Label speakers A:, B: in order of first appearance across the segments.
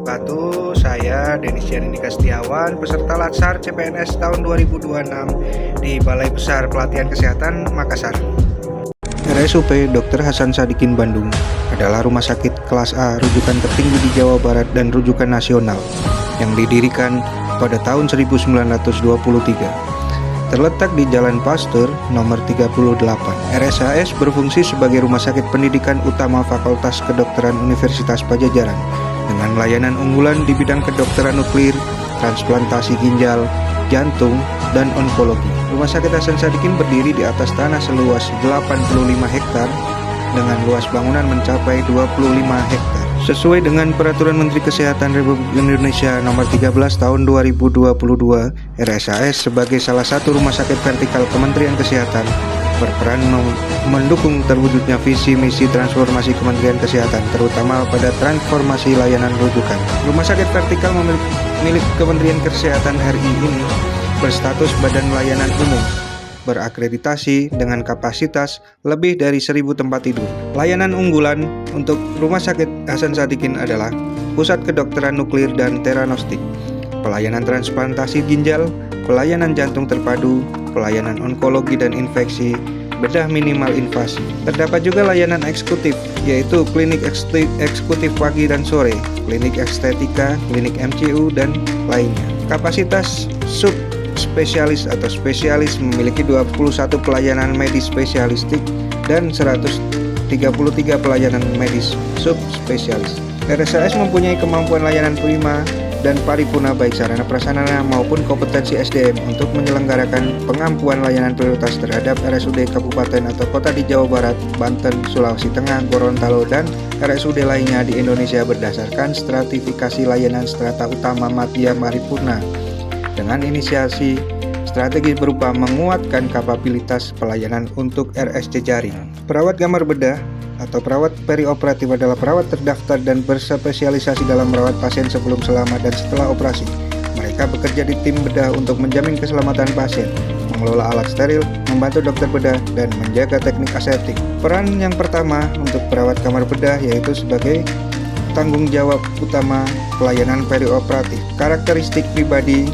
A: wabarakatuh. Saya Denis Yanindika Setiawan, peserta Latsar CPNS tahun 2026 di Balai Besar Pelatihan Kesehatan Makassar. RSUP Dr. Hasan Sadikin Bandung adalah rumah sakit kelas A rujukan tertinggi di Jawa Barat dan rujukan nasional yang didirikan pada tahun 1923. Terletak di Jalan Pasteur nomor 38. RSAS berfungsi sebagai rumah sakit pendidikan utama Fakultas Kedokteran Universitas Padjadjaran dengan layanan unggulan di bidang kedokteran nuklir, transplantasi ginjal, jantung, dan onkologi. Rumah sakit Hasan Sadikin berdiri di atas tanah seluas 85 hektar dengan luas bangunan mencapai 25 hektar. Sesuai dengan Peraturan Menteri Kesehatan Republik Indonesia Nomor 13 Tahun 2022, RSAS sebagai salah satu rumah sakit vertikal Kementerian Kesehatan berperan mendukung terwujudnya visi misi transformasi Kementerian Kesehatan, terutama pada transformasi layanan rujukan. Rumah sakit vertikal milik Kementerian Kesehatan RI ini berstatus badan layanan umum, berakreditasi dengan kapasitas lebih dari 1.000 tempat tidur. Layanan unggulan untuk Rumah Sakit Hasan Sadikin adalah pusat kedokteran nuklir dan teranostik, pelayanan transplantasi ginjal, pelayanan jantung terpadu, pelayanan onkologi dan infeksi, bedah minimal invasi. Terdapat juga layanan eksekutif, yaitu klinik eksekutif pagi dan sore, klinik estetika, klinik MCU, dan lainnya. Kapasitas spesialis atau spesialis memiliki 21 pelayanan medis spesialistik dan 133 pelayanan medis subspesialis. RSAS mempunyai kemampuan layanan prima dan paripurna baik sarana prasarana maupun kompetensi SDM untuk menyelenggarakan pengampuan layanan prioritas terhadap RSUD kabupaten atau kota di Jawa Barat, Banten, Sulawesi Tengah, Gorontalo, dan RSUD lainnya di Indonesia berdasarkan stratifikasi layanan strata utama madya paripurna dengan inisiasi strategi berupa menguatkan kapabilitas pelayanan untuk RSC jaring. Perawat kamar bedah atau perawat perioperatif adalah perawat terdaftar dan berspesialisasi dalam merawat pasien sebelum, selama, dan setelah operasi. Mereka bekerja di tim bedah untuk menjamin keselamatan pasien, mengelola alat steril, membantu dokter bedah, dan menjaga teknik aseptik. Peran yang pertama untuk perawat kamar bedah yaitu sebagai tanggung jawab utama pelayanan perioperatif. Karakteristik pribadi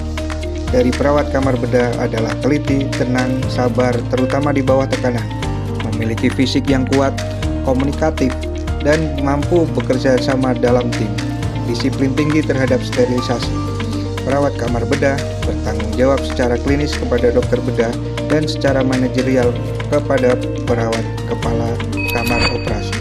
A: dari perawat kamar bedah adalah teliti, tenang, sabar, terutama di bawah tekanan, memiliki fisik yang kuat, komunikatif, dan mampu bekerja sama dalam tim, disiplin tinggi terhadap sterilisasi. Perawat kamar bedah bertanggung jawab secara klinis kepada dokter bedah dan secara manajerial kepada perawat kepala kamar operasi.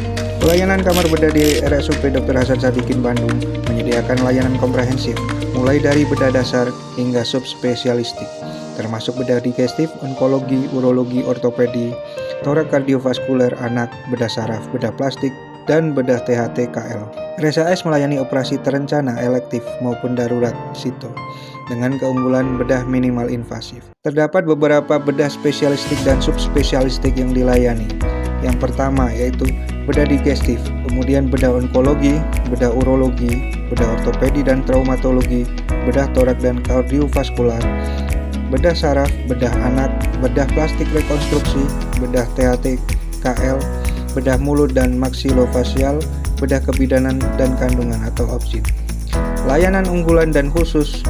A: Pelayanan kamar bedah di RSUP Dr. Hasan Sadikin Bandung menyediakan layanan komprehensif, mulai dari bedah dasar hingga subspesialistik, termasuk bedah digestif, onkologi, urologi, ortopedi, torak kardiovaskuler anak, bedah saraf, bedah plastik, dan bedah THT KL. RSAS melayani operasi terencana, elektif, maupun darurat SITO dengan keunggulan bedah minimal invasif. Terdapat beberapa bedah spesialistik dan subspesialistik yang dilayani. Yang pertama yaitu bedah digestif, kemudian bedah onkologi, bedah urologi, bedah ortopedi dan traumatologi, bedah torak dan kardiovaskular, bedah saraf, bedah anak, bedah plastik rekonstruksi, bedah THT KL, bedah mulut dan maksilofasial, bedah kebidanan dan kandungan atau obstin. Layanan unggulan dan khusus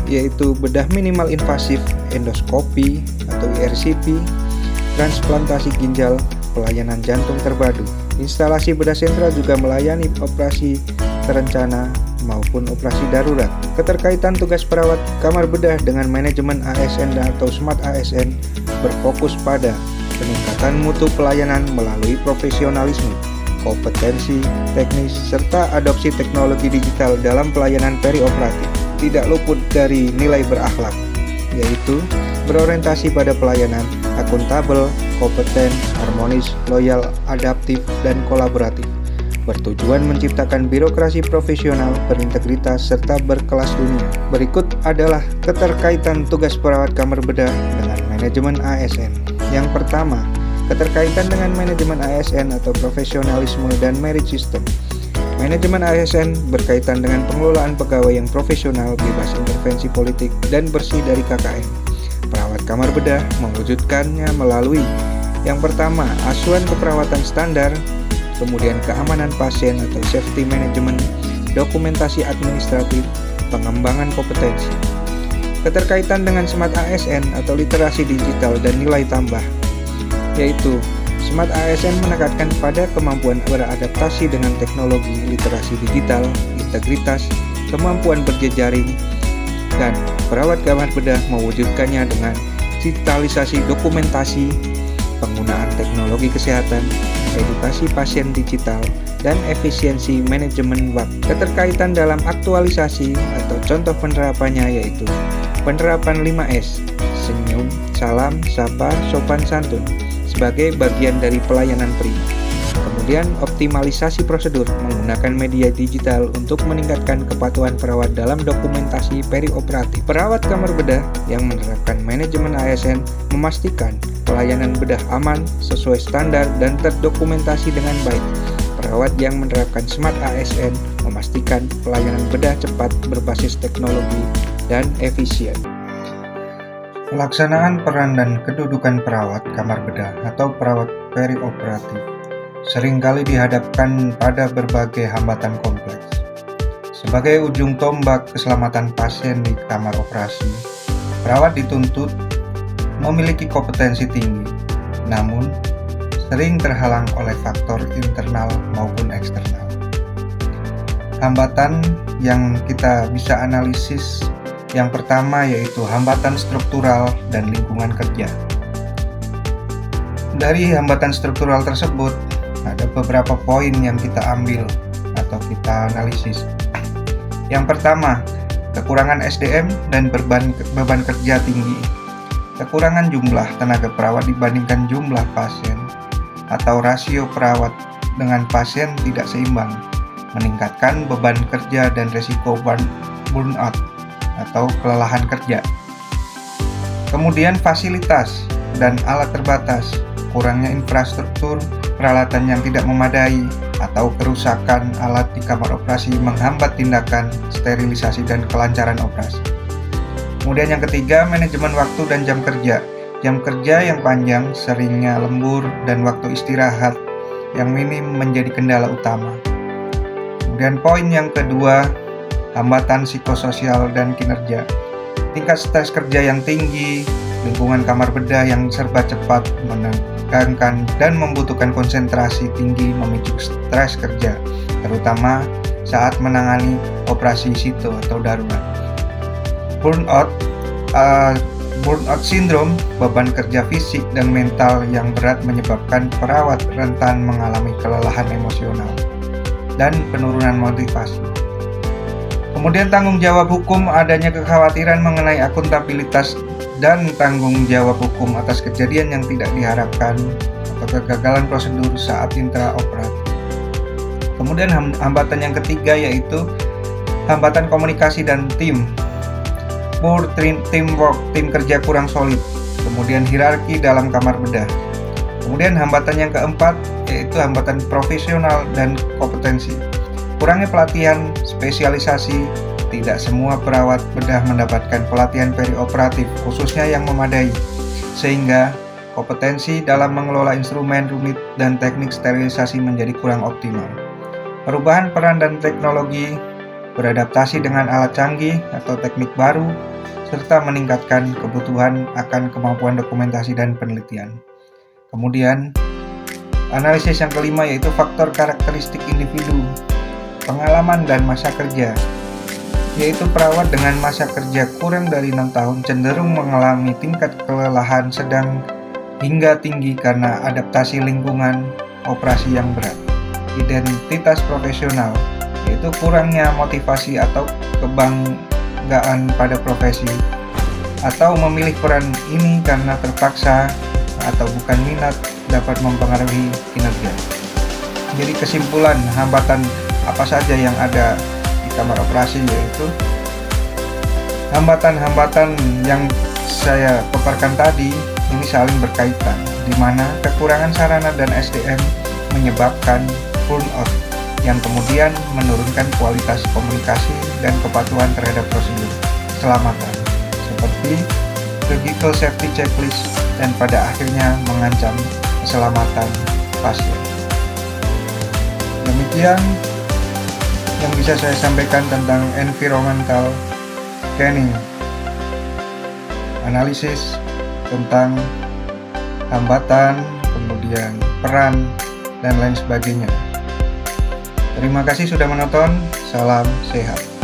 A: yaitu bedah minimal invasif, endoskopi atau IRCP, transplantasi ginjal, pelayanan jantung terpadu. Instalasi bedah sentral juga melayani operasi terencana maupun operasi darurat. Keterkaitan tugas perawat kamar bedah dengan manajemen ASN atau Smart ASN berfokus pada peningkatan mutu pelayanan melalui profesionalisme, kompetensi teknis, serta adopsi teknologi digital dalam pelayanan perioperatif. Tidak luput dari nilai berakhlak, yaitu berorientasi pada pelayanan akuntabel, kompeten, harmonis, loyal, adaptif, dan kolaboratif, bertujuan menciptakan birokrasi profesional, berintegritas, serta berkelas dunia. Berikut adalah keterkaitan tugas perawat kamar bedah dengan manajemen ASN. Yang pertama, keterkaitan dengan manajemen ASN atau profesionalisme dan merit system. Manajemen ASN berkaitan dengan pengelolaan pegawai yang profesional, bebas intervensi politik, dan bersih dari KKN. Perawat kamar bedah mewujudkannya melalui yang pertama, asuhan keperawatan standar, kemudian keamanan pasien atau safety management, dokumentasi administratif, pengembangan kompetensi. Keterkaitan dengan Smart ASN atau literasi digital dan nilai tambah, yaitu Smart ASN menekankan pada kemampuan beradaptasi dengan teknologi, literasi digital, integritas, kemampuan berjejaring, dan perawat kamar bedah mewujudkannya dengan digitalisasi dokumentasi, penggunaan teknologi kesehatan, edukasi pasien digital, dan efisiensi manajemen waktu. Keterkaitan dalam aktualisasi atau contoh penerapannya yaitu penerapan 5S, senyum, salam, sapa, sopan santun, sebagai bagian dari pelayanan prima. Kemudian optimalisasi prosedur menggunakan media digital untuk meningkatkan kepatuhan perawat dalam dokumentasi perioperatif. Perawat kamar bedah yang menerapkan manajemen ASN memastikan pelayanan bedah aman, sesuai standar, dan terdokumentasi dengan baik. Perawat yang menerapkan Smart ASN memastikan pelayanan bedah cepat, berbasis teknologi, dan efisien. Pelaksanaan peran dan kedudukan perawat kamar bedah atau perawat perioperatif seringkali dihadapkan pada berbagai hambatan kompleks. Sebagai ujung tombak keselamatan pasien di kamar operasi, perawat dituntut memiliki kompetensi tinggi, namun sering terhalang oleh faktor internal maupun eksternal. Hambatan yang kita bisa analisis yang pertama yaitu hambatan struktural dan lingkungan kerja. Dari hambatan struktural tersebut, ada beberapa poin yang kita ambil atau kita analisis. Yang pertama, kekurangan SDM dan beban kerja tinggi. Kekurangan jumlah tenaga perawat dibandingkan jumlah pasien atau rasio perawat dengan pasien tidak seimbang, meningkatkan beban kerja dan risiko burnout atau kelelahan kerja. Kemudian fasilitas dan alat terbatas, kurangnya infrastruktur, peralatan yang tidak memadai, atau kerusakan alat di kamar operasi menghambat tindakan sterilisasi dan kelancaran operasi. Kemudian yang ketiga, manajemen waktu dan jam kerja. Jam kerja yang panjang, seringnya lembur, dan waktu istirahat yang minim menjadi kendala utama. Kemudian poin yang kedua, hambatan psikososial dan kinerja. Tingkat stres kerja yang tinggi, lingkungan kamar bedah yang serba cepat, menegangkan dan membutuhkan konsentrasi tinggi memicu stres kerja, terutama saat menangani operasi sito atau darurat. Burnout syndrome, beban kerja fisik dan mental yang berat menyebabkan perawat rentan mengalami kelelahan emosional dan penurunan motivasi. Kemudian tanggung jawab hukum, adanya kekhawatiran mengenai akuntabilitas dan tanggung jawab hukum atas kejadian yang tidak diharapkan atau kegagalan prosedur saat intraoperatif. Kemudian hambatan yang ketiga yaitu hambatan komunikasi dan tim. Poor teamwork, tim kerja kurang solid. Kemudian hierarki dalam kamar bedah. Kemudian hambatan yang keempat yaitu hambatan profesional dan kompetensi. Kurangnya pelatihan, spesialisasi, tidak semua perawat bedah mendapatkan pelatihan perioperatif khususnya yang memadai, sehingga kompetensi dalam mengelola instrumen rumit dan teknik sterilisasi menjadi kurang optimal. Perubahan peran dan teknologi, beradaptasi dengan alat canggih atau teknik baru, serta meningkatkan kebutuhan akan kemampuan dokumentasi dan penelitian. Kemudian, analisis yang kelima yaitu faktor karakteristik individu, pengalaman dan masa kerja, yaitu perawat dengan masa kerja kurang dari 6 tahun cenderung mengalami tingkat kelelahan sedang hingga tinggi karena adaptasi lingkungan operasi yang berat. Identitas profesional, yaitu kurangnya motivasi atau kebanggaan pada profesi, atau memilih peran ini karena terpaksa atau bukan minat dapat mempengaruhi kinerja. Jadi kesimpulan hambatan apa saja yang ada di kamar operasi yaitu hambatan-hambatan yang saya paparkan tadi ini saling berkaitan, di mana kekurangan sarana dan SDM menyebabkan burnout yang kemudian menurunkan kualitas komunikasi dan kepatuhan terhadap prosedur keselamatan seperti surgical safety checklist dan pada akhirnya mengancam keselamatan pasien. Demikian yang bisa saya sampaikan tentang environmental scanning, analisis tentang hambatan, kemudian peran, dan lain sebagainya. Terima kasih sudah menonton, salam sehat.